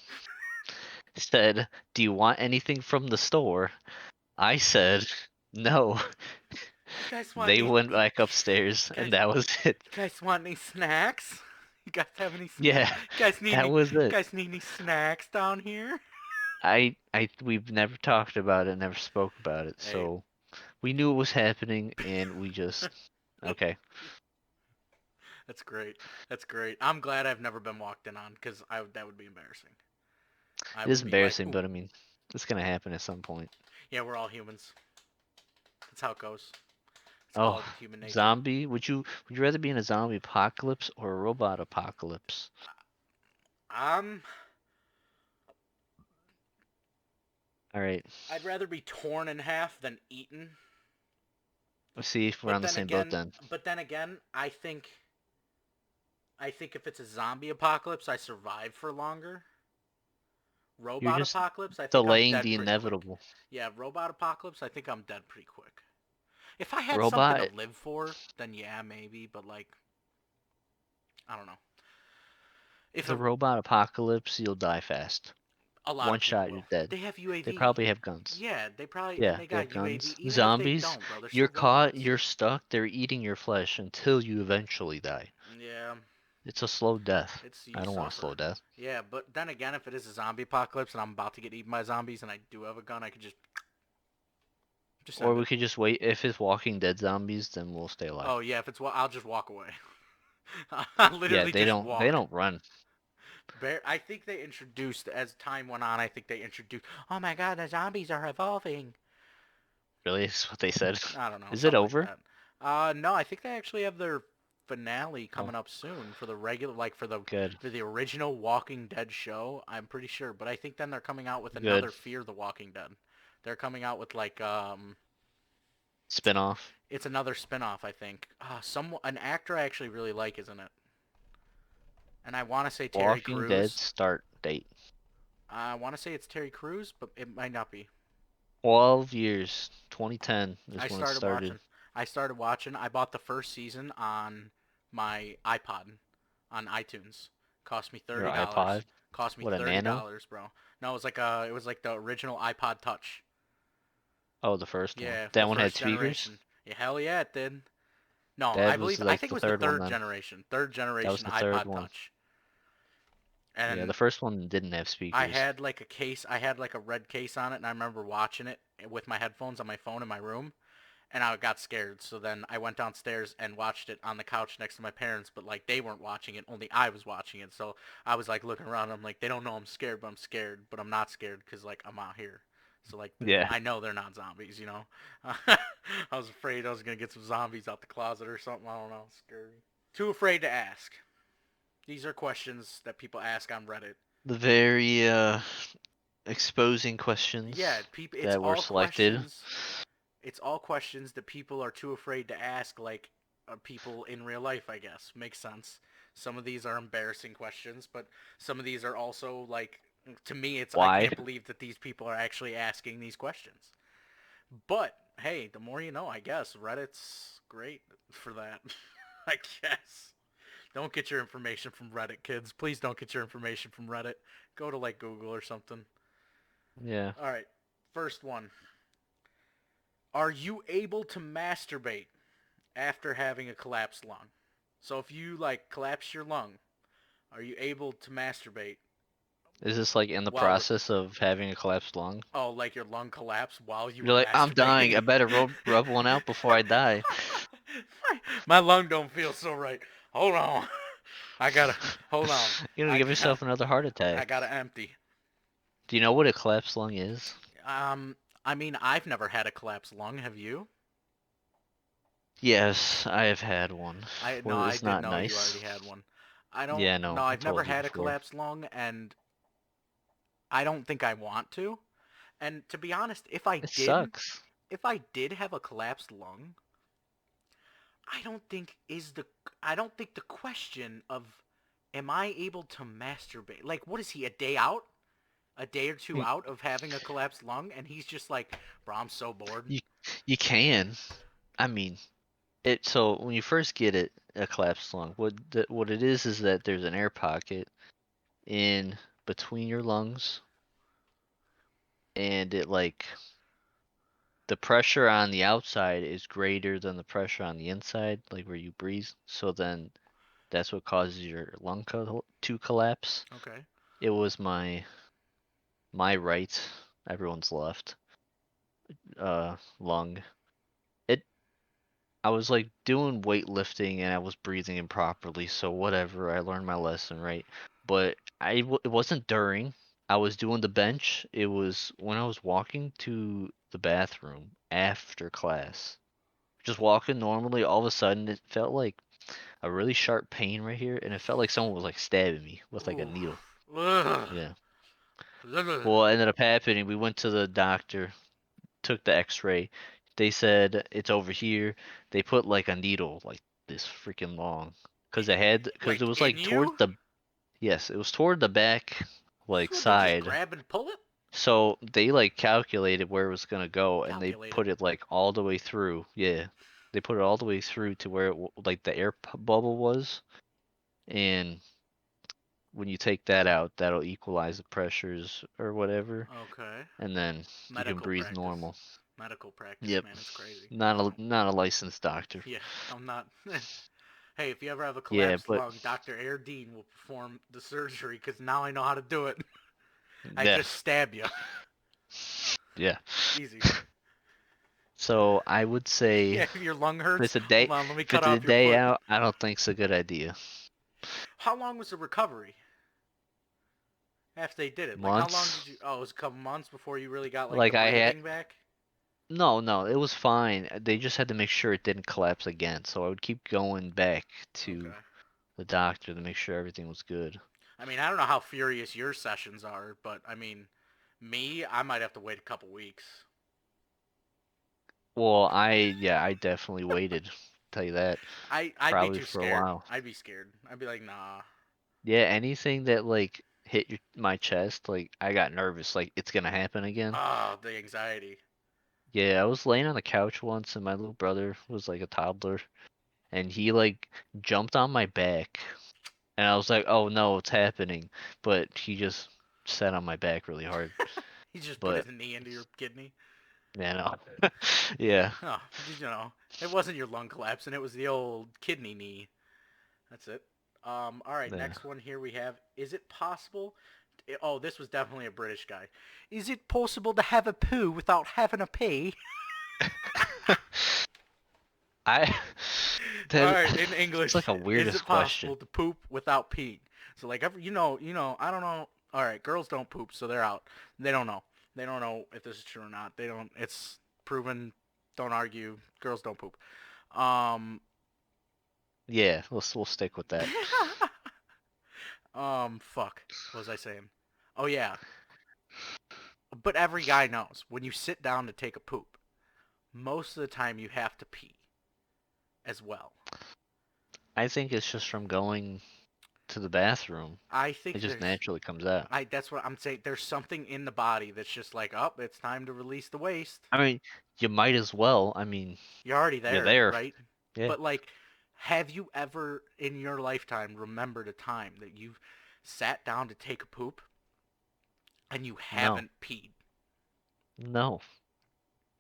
said, "Do you want anything from the store?" I said, "No." guys want They any? went back upstairs, You and guys, that was it. you guys want any snacks? You guys have any snack? Yeah, Guys need that any? was it. Guys need any snacks down here? We've never talked about it, never spoke about it, Hey, so we knew it was happening, and we just, okay. that's great. That's great. I'm glad I've never been walked in on because I that would be embarrassing. I It is would be like, embarrassing, ooh, but I mean, it's gonna happen at some point. yeah, we're all humans. That's how it goes. It's Oh, called human nature. zombie? Would you rather be in a zombie apocalypse or a robot apocalypse? Um, All right, I'd rather be torn in half than eaten. let's see if we're But on the then same boat again, then. I think if it's a zombie apocalypse, I survive for longer. You're Robot just apocalypse, I think I'm delaying dead the pretty quick. inevitable. Yeah, robot apocalypse, I think I'm dead pretty quick. If I had something to Robot, live for, then yeah, maybe. But like, I don't know. If the a robot apocalypse, you'll die fast. a lot One of people shot, you're will, dead. they have They UAV. probably have guns. Yeah, they probably and Yeah, they they got have UAV. guns. Even if they Zombies, don't, bro, they're you're still caught, robots. you're stuck, they're eating your flesh until you eventually die. Yeah, It's a slow death. it's I you don't want a slow suffer. death. Yeah, but then again, if it is a zombie apocalypse and I'm about to get eaten by zombies and I do have a gun, I could just Or end we it. could just wait. If it's Walking Dead zombies, then we'll stay alive. Oh yeah, if it's I'll just walk away. I'll Yeah, literally they just don't. They walk. don't run. I think they introduced as time went on. I think they introduced. Oh my God, the zombies are evolving. Really, is what they said. I don't know, Is it something like over? that. No, I think they actually have their finale Oh, coming up soon for the regular, like good, for the original Walking Dead show. I'm pretty sure, but I think then they're coming out with good. another Fear the Walking Dead. They're coming out with like Spinoff. it's another spin-off, I think. An actor I actually really like is in it, and I want to say Terry Walking Dead Crews. start date. I want to say it's Terry Crews, but it might not be. 12 years. 2010 I is when it started started. watching. I started watching. I bought the first season on my iPod on iTunes. Cost me Your $30. iPod. Cost me What, a thirty Nano? dollars, bro. No, it was like the original iPod Touch. Oh, the first one. Yeah, the That one had first speakers. generation. Yeah, hell yeah, it did. No, That was I like think the it was the third one third then. generation. Third That was generation the third iPod one. Touch. Yeah, the And first one didn't have I speakers. had like a case. I had like a red case on it, and I remember watching it with my headphones on my phone in my room. and I got scared. So then I went downstairs and watched it on the couch next to my parents, but like they weren't watching it, only I was watching it. So I was like looking around. I'm like, they don't know I'm scared, but I'm scared, but I'm not scared because like I'm out here. So like Yeah. I know they're not zombies, you know. I was afraid I was gonna get some zombies out the closet or something. I don't know. It's scary. Too afraid to ask. These are questions that people ask on Reddit. The very exposing questions Yeah, people. It's that were all selected. questions. It's all questions that people are too afraid to ask, like people in real life. I guess makes sense. Some of these are embarrassing questions, but some of these are also like, to me, it's I Why? can't believe that these people are actually asking these questions. But hey, the more you know, I guess. Reddit's great for that. I guess. Don't get your information from Reddit, kids. Please don't get your information from Reddit. Go to like Google or something. Yeah. All right. First one. Are you able to masturbate after having a collapsed lung? So if you like collapse your lung, are you able to masturbate Is this like in the while process of having a collapsed lung? like your lung collapsed while you were You're like, I'm dying. I masturbating? better rub one out before I die. my lung don't feel so right. Hold on. I gotta hold on. You're gonna I give got yourself another heart I attack. gotta empty. Do you know what a collapsed lung is? Um, I mean, I've never had a collapsed lung. Have you? Yes, I have had one. I no, Well, I it's didn't not know you already nice. had one. I don't. Yeah, No, no, I I've never told you had a before. collapsed lung, and I don't think I want to. And to be honest, It sucks. if I did have a collapsed lung, I don't think is the I don't think the question of am I able to masturbate? Like, what is he, a day out? A day or two Y- out of having a collapsed lung, and he's just like, bro, I'm so bored. You you can. I mean, it. So when you first get it, a collapsed lung, what it is that there's an air pocket in between your lungs, and it like the pressure on the outside is greater than the pressure on the inside, like where you breathe. So then that's what causes your to collapse. Okay. It was my right, everyone's left, lung. It I was like doing weightlifting and I was breathing improperly, so whatever. I learned my lesson, right? But it wasn't during. I was doing the bench. It was when I was walking to the bathroom after class. Just walking normally, all of a sudden it felt like a really sharp pain right here, and it felt like someone was like stabbing me with like a Ooh. needle. Ugh. Yeah. Ugh. Well, what ended up happening, we went to the doctor, took the X-ray. They said it's over here. They put like a needle like this freaking long, because it Like was in like toward you? the yes, it was toward the back like Would they just side. grab and pull it? So they like calculated where it was gonna go, and they Calculate it. put it like all the way through. Yeah, they put it all the way through to where like the air bubble was, and when you take that out, that'll equalize the pressures or whatever, Okay. and then you can Medical breathe practice. normal. Medical practice, Yep. man. It's crazy. Not a Wow. not a licensed doctor. Yeah, I'm not. Hey, if you ever have a Yeah, collapsed but lung, Dr. Air Dean will perform the surgery because now I know how to do it. I yeah, just stab you. yeah. Easy. So I would say Yeah, if your lung if hurts, it's a day hold on, let me if cut it's a off your day foot. out, I don't think it's a good idea. How long was the recovery after they did it? Like, how long Months? did you? Oh, it was a couple months before you really got like the Like I had breathing back. no, it was fine. They just had to make sure it didn't collapse again. So I would keep going back to Okay. the doctor to make sure everything was good. I mean, I don't know how furious your sessions are, but I mean, me, I might have to wait a couple weeks. Well, I definitely waited. Tell you that. I'd be Probably too for a scared. while. I'd be scared. I'd be like, nah. Yeah, anything that like hit my chest, like I got nervous, like it's gonna happen again. Oh, the anxiety. Yeah, I was laying on the couch once, and my little brother was like a toddler, and he like jumped on my back, and I was like, "Oh no, it's happening!" But he just sat on my back really hard. He just put his But knee into your kidney. man, yeah, Oh, it wasn't your lung collapse, and it was the old kidney knee. That's it. All right, yeah. next one here we have. Is it possible? Oh, this was definitely a British guy. Is it possible to have a poo without having a pee? I All that right, in it's like English, a is weirdest it question. possible to poop without peeing? So like every, I don't know. All right, girls don't poop, so they're out. They don't know. They don't know if this is true or not. They don't. It's proven. Don't argue. Girls don't poop. Um, Yeah, we'll stick with that. fuck. What was I saying? Oh yeah. But every guy knows when you sit down to take a poop, most of the time you have to pee as well. I think it's just from going to the bathroom. I It think just there's naturally comes out. that's what I'm saying. There's something in the body that's just like, oh, it's time to release the waste. I mean, you might as well. I mean, You're already you're there, there. right? Yeah. But like, have you ever in your lifetime remembered a time that you've sat down to take a poop and you No. haven't peed? No.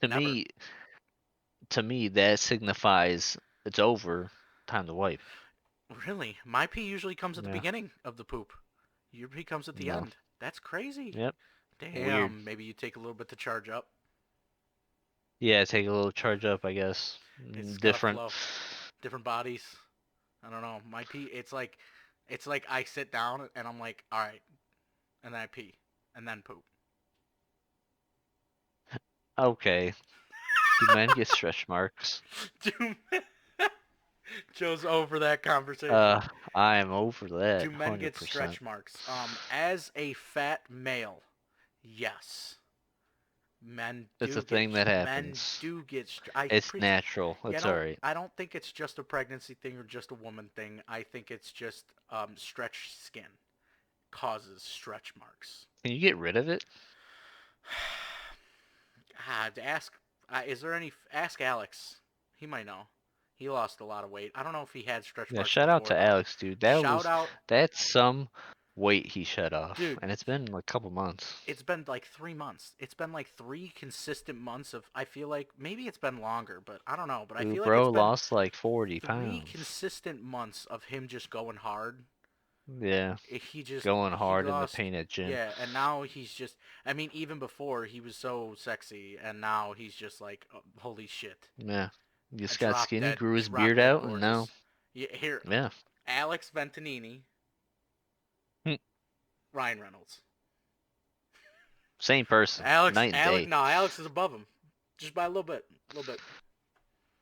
To Never. me, that signifies it's over. Time to wipe. Really? My pee usually comes at the Yeah. beginning of the poop. Your pee comes at the No. end. That's crazy. Yep. Weird. Damn. Maybe you take a little bit to charge up. Yeah, take a little charge up, I guess. It's gotta Different. flow. Different bodies. I don't know. My pee. It's like I sit down and I'm like, all right, and then I pee, and then poop. Okay. Do men get stretch marks? Do Joe's over that conversation. Uh, I am over that, Do men get 100%. stretch marks? As a fat male, yes. It's a thing that Men happens. do get I It's pre natural. yeah, It's alright. I don't think it's just a pregnancy thing or just a woman thing. I think it's just stretch skin causes stretch marks. Can you get rid of it? Ask is there any ask Alex. He might know. He lost a lot of weight. I don't know if he had stretch Yeah, marks shout out before to though. Alex, dude. Shout out, That's some weight he shed off. dude. And it's been like a couple months. It's been like 3 months. It's been like 3 consistent months of. I feel like maybe it's been longer, but I don't know. But I Dude, feel like it's bro been lost like 40 three pounds. consistent months of him just going hard. Yeah, going He hard in the lost. painted gym. Yeah, and now he's just. I mean, even before he was so sexy, and now he's just like, oh, holy shit, Yeah. He a just got skinny, grew his drop beard dead out, and now, gorgeous. Yeah, here, yeah. Alex Ventinini, Hmm. Ryan Reynolds. Same person. Night and day. No, Alex is above him, just by a little bit, a little bit.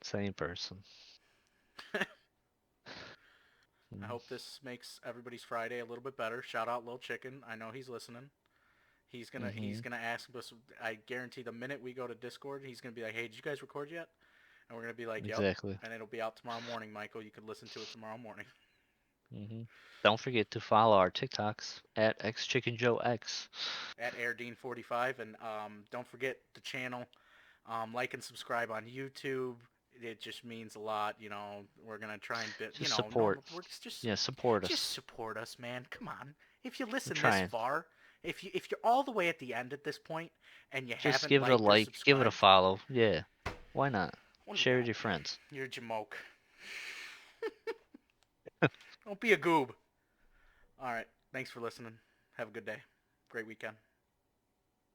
Same person. I Mm. hope this makes everybody's Friday a little bit better. Shout out Lil Chicken. I know he's listening. He's Mhm. gonna ask us. I guarantee the minute we go to Discord, he's gonna be like, "Hey, did you guys record yet?" And we're gonna be like, "Yep." Exactly. And it'll be out tomorrow morning, Michael. You can listen to it tomorrow morning Mhm. Don't forget to follow our TikToks at xchickenjoex. at AirDean45, and don't forget the channel. Like and subscribe on YouTube. It just means a lot. We're gonna try and bit. Just support. Normal. We're just Yeah, support just us. support us, man. Come on. If you I'm listen this trying. far, if you're all the way at the end at this point and you Just haven't give it a liked or like, give it a subscribed, follow. Yeah. Why not? what do you Share with got? your friends. You're a jamoke. Don't be a goob. All right. Thanks for listening. Have a good day. Great weekend.